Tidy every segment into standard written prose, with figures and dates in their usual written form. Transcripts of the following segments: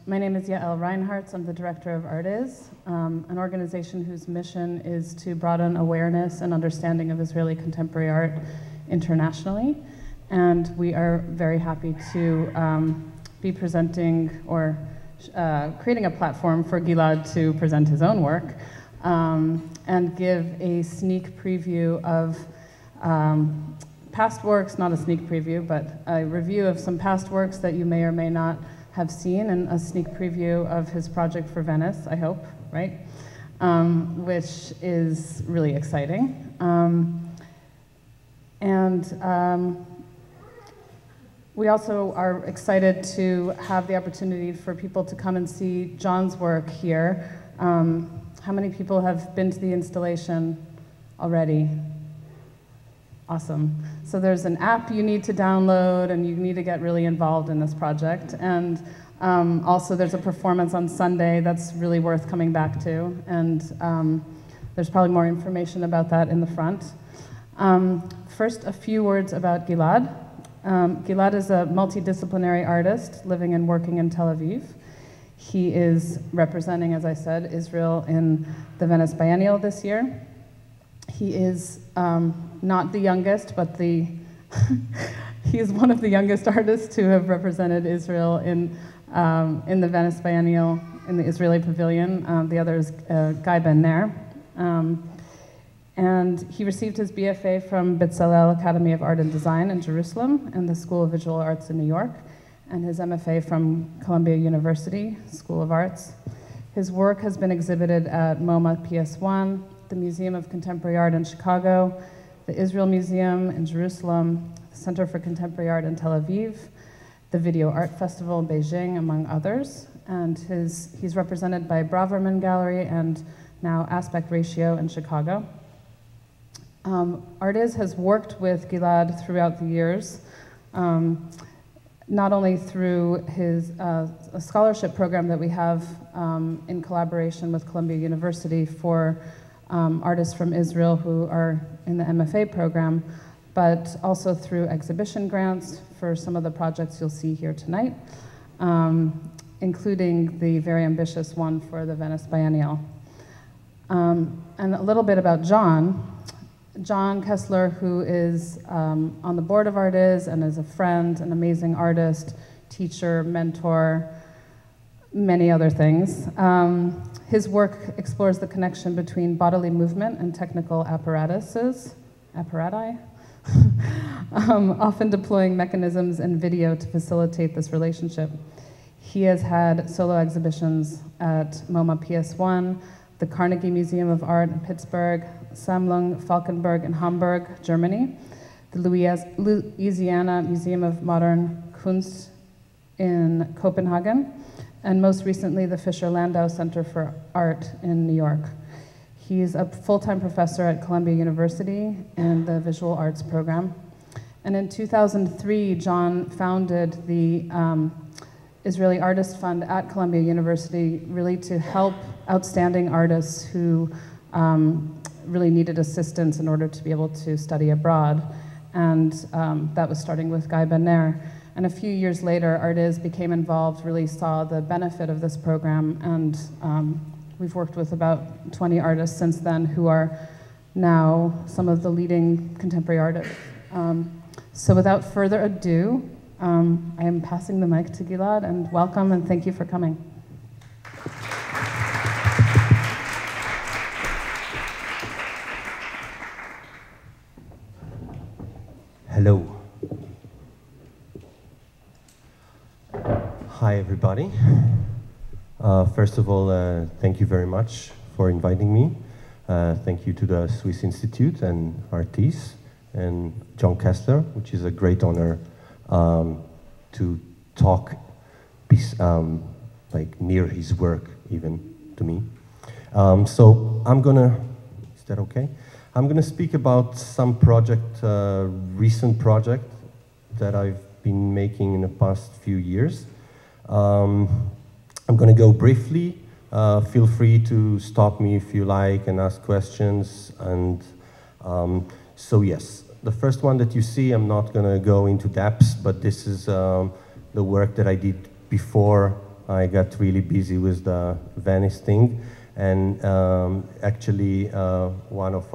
My name is Yael Reinhardt. I'm the director of Artis, an organization whose mission is to broaden awareness and understanding of Israeli contemporary art internationally. And we are very happy to be presenting or creating a platform for Gilad to present his own work and give a sneak preview of past works, not a sneak preview, but a review of some past works that you may or may not have seen, and a sneak preview of his project for Venice, I hope, right? Which is really exciting. We also are excited to have the opportunity for people to come and see Jon's work here. How many people have been to the installation already? Awesome. So there's an app you need to download, and you need to get really involved in this project. And also there's a performance on Sunday that's really worth coming back to. And there's probably more information about that in the front. First, a few words about Gilad. Gilad is a multidisciplinary artist living and working in Tel Aviv. He is representing, as I said, Israel in the Venice Biennial this year. He is not the youngest, but he is one of the youngest artists who have represented Israel in the Venice Biennial, in the Israeli Pavilion. The other is Guy Ben-Ner. And he received his BFA from Bezalel Academy of Art and Design in Jerusalem and the School of Visual Arts in New York, and his MFA from Columbia University School of Arts. His work has been exhibited at MoMA PS1, the Museum of Contemporary Art in Chicago, the Israel Museum in Jerusalem, the Center for Contemporary Art in Tel Aviv, the Video Art Festival in Beijing, among others. And he's represented by Braverman Gallery and now Aspect Ratio in Chicago. Artis has worked with Gilad throughout the years, not only through his a scholarship program that we have in collaboration with Columbia University for artists from Israel who are in the MFA program, but also through exhibition grants for some of the projects you'll see here tonight, including the very ambitious one for the Venice Biennial. And a little bit about Jon Kessler, who is on the board of Artis and is a friend, an amazing artist, teacher, mentor, many other things. His work explores the connection between bodily movement and technical apparati, often deploying mechanisms and video to facilitate this relationship. He has had solo exhibitions at MoMA PS1, the Carnegie Museum of Art in Pittsburgh, Sammlung Falkenberg in Hamburg, Germany, the Louisiana Museum of Modern Kunst in Copenhagen, and most recently the Fisher-Landau Center for Art in New York. He's a full-time professor at Columbia University in the Visual Arts program. And in 2003, Jon founded the Israeli Artist Fund at Columbia University, really to help outstanding artists who really needed assistance in order to be able to study abroad. And that was starting with Guy Ben-Ner. And a few years later, Artis became involved, really saw the benefit of this program, and we've worked with about 20 artists since then who are now some of the leading contemporary artists. So without further ado, I am passing the mic to Gilad, and welcome and thank you for coming. Hello. Hi, everybody. First of all, thank you very much for inviting me. Thank you to the Swiss Institute and Artis and Jon Kessler, which is a great honor to talk like near his work, even to me. So I'm gonna, is that okay? I'm gonna speak about some project, recent project that I've been making in the past few years. I'm going to go briefly. Feel free to stop me if you like and ask questions. And so yes, the first one that you see, I'm not going to go into depths, but this is the work that I did before I got really busy with the Venice thing, and actually one of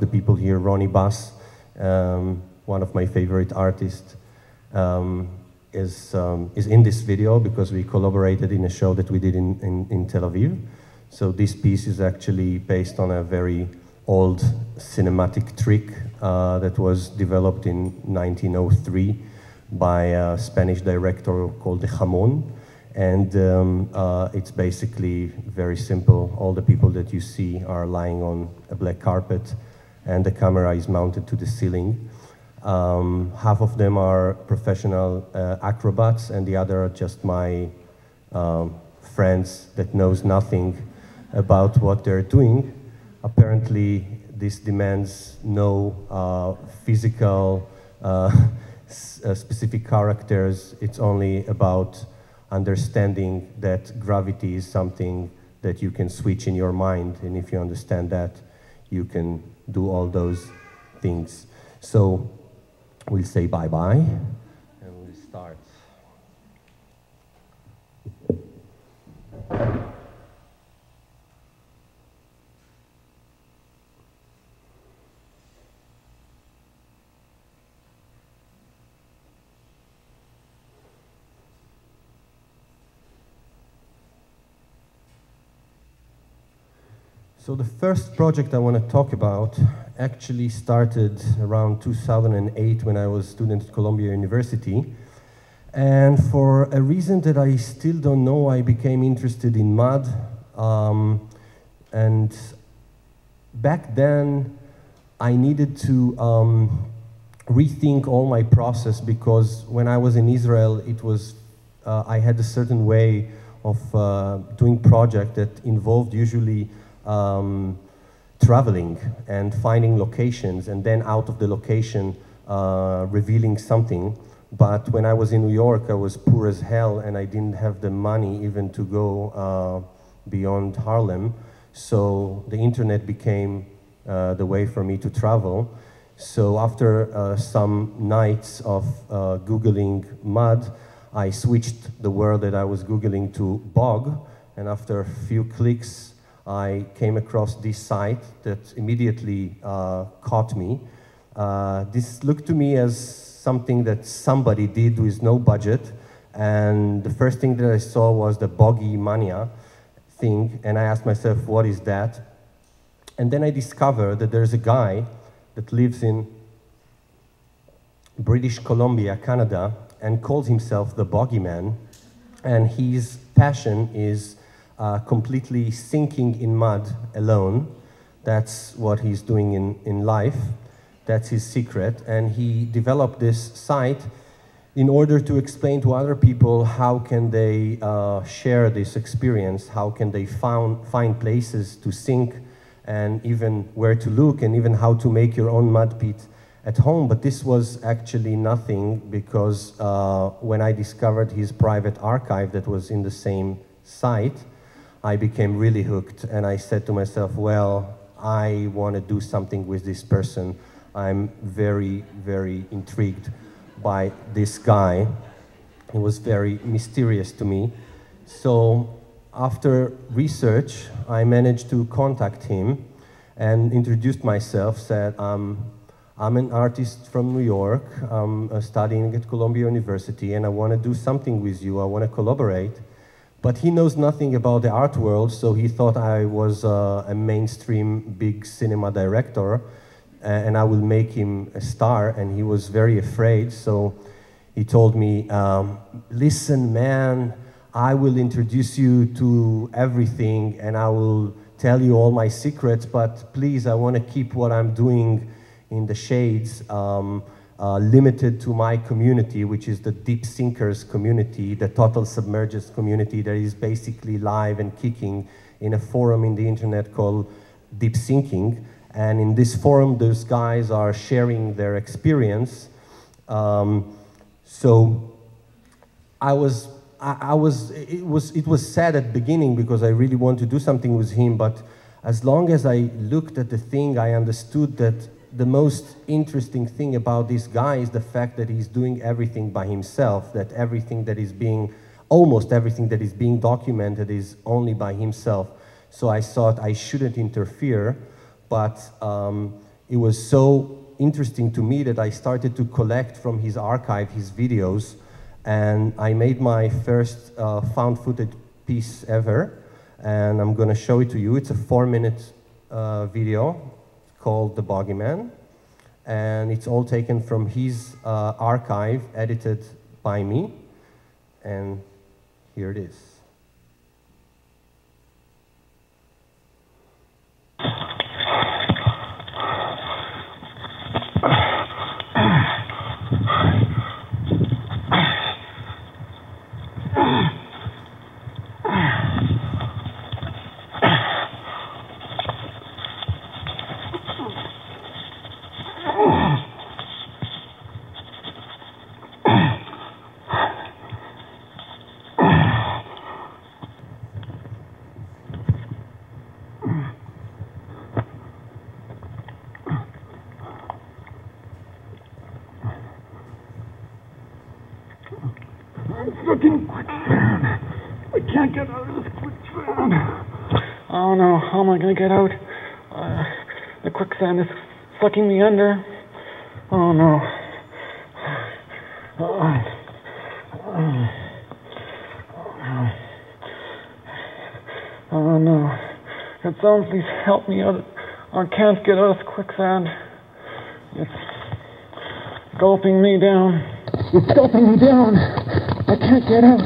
the people here, Ronnie Bass, one of my favorite artists, is in this video because we collaborated in a show that we did in Tel Aviv. So this piece is actually based on a very old cinematic trick that was developed in 1903 by a Spanish director called the Jamón. And it's basically very simple. All the people that you see are lying on a black carpet, and the camera is mounted to the ceiling. Half of them are professional acrobats, and the other are just my friends that knows nothing about what they're doing. Apparently, this demands no physical specific characters. It's only about understanding that gravity is something that you can switch in your mind, and if you understand that, you can do all those things. So we'll say bye-bye, and we'll start. So the first project I want to talk about actually started around 2008 when I was a student at Columbia University. And for a reason that I still don't know, I became interested in mud. And back then, I needed to rethink all my process, because when I was in Israel, it was, I had a certain way of doing project that involved usually traveling and finding locations, and then out of the location revealing something. But when I was in New York, I was poor as hell, and I didn't have the money even to go beyond Harlem. So the internet became the way for me to travel. So after some nights of Googling mud, I switched the word that I was Googling to bog, and after a few clicks, I came across this site that immediately caught me. This looked to me as something that somebody did with no budget, and the first thing that I saw was the Bogeyman thing, and I asked myself, what is that? And then I discovered that there's a guy that lives in British Columbia, Canada, and calls himself the Bogeyman, and his passion is completely sinking in mud alone. That's what he's doing in life. That's his secret. And he developed this site in order to explain to other people how can they share this experience, how can they find places to sink, and even where to look, and even how to make your own mud pit at home. But this was actually nothing, because when I discovered his private archive that was in the same site, I became really hooked, and I said to myself, well, I want to do something with this person. I'm very, very intrigued by this guy. He was very mysterious to me. So after research, I managed to contact him and introduced myself, said, I'm an artist from New York, I'm studying at Columbia University, and I want to do something with you, I want to collaborate. But he knows nothing about the art world, so he thought I was a mainstream big cinema director, and I will make him a star, and he was very afraid. So he told me, listen, man, I will introduce you to everything, and I will tell you all my secrets, but please, I want to keep what I'm doing in the shades, limited to my community, which is the deep sinkers community, the total submergers community that is basically live and kicking in a forum in the internet called Deep Sinking. And in this forum, those guys are sharing their experience. So it was sad at the beginning, because I really want to do something with him, but as long as I looked at the thing, I understood that the most interesting thing about this guy is the fact that he's doing everything by himself, that everything that is being, almost everything that is being documented is only by himself. So I thought I shouldn't interfere, but it was so interesting to me that I started to collect from his archive his videos, and I made my first found footage piece ever, and I'm gonna show it to you. It's a 4-minute video called The Bogeyman, and it's all taken from his archive, edited by me, and here it is. Fucking quicksand. I can't get out of this quicksand. Oh no, how am I gonna get out? The quicksand is sucking me under. Oh no. Oh no. Could someone please help me out? I can't get out of this quicksand. It's gulping me down. It's gulping me down. I can't get out.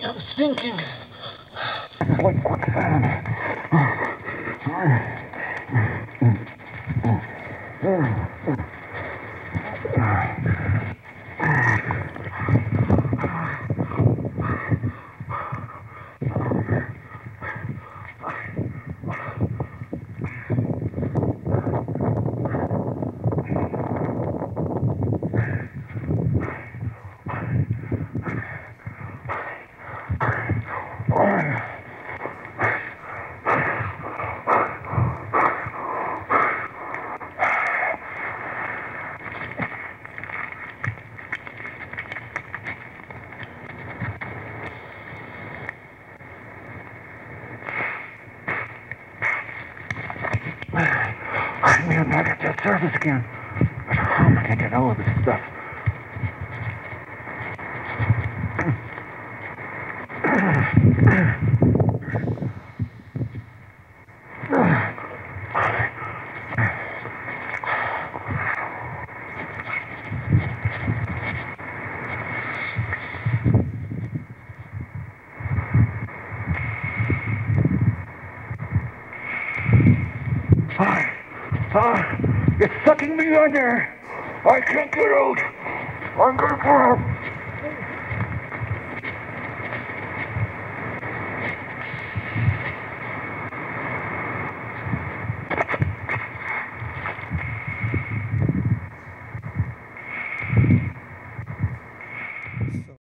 I'm sinking. It's like quicksand. I may have not at that surface again. But how am I going to get out of this stuff? It's sucking me under. I can't get out. I'm gonna fall.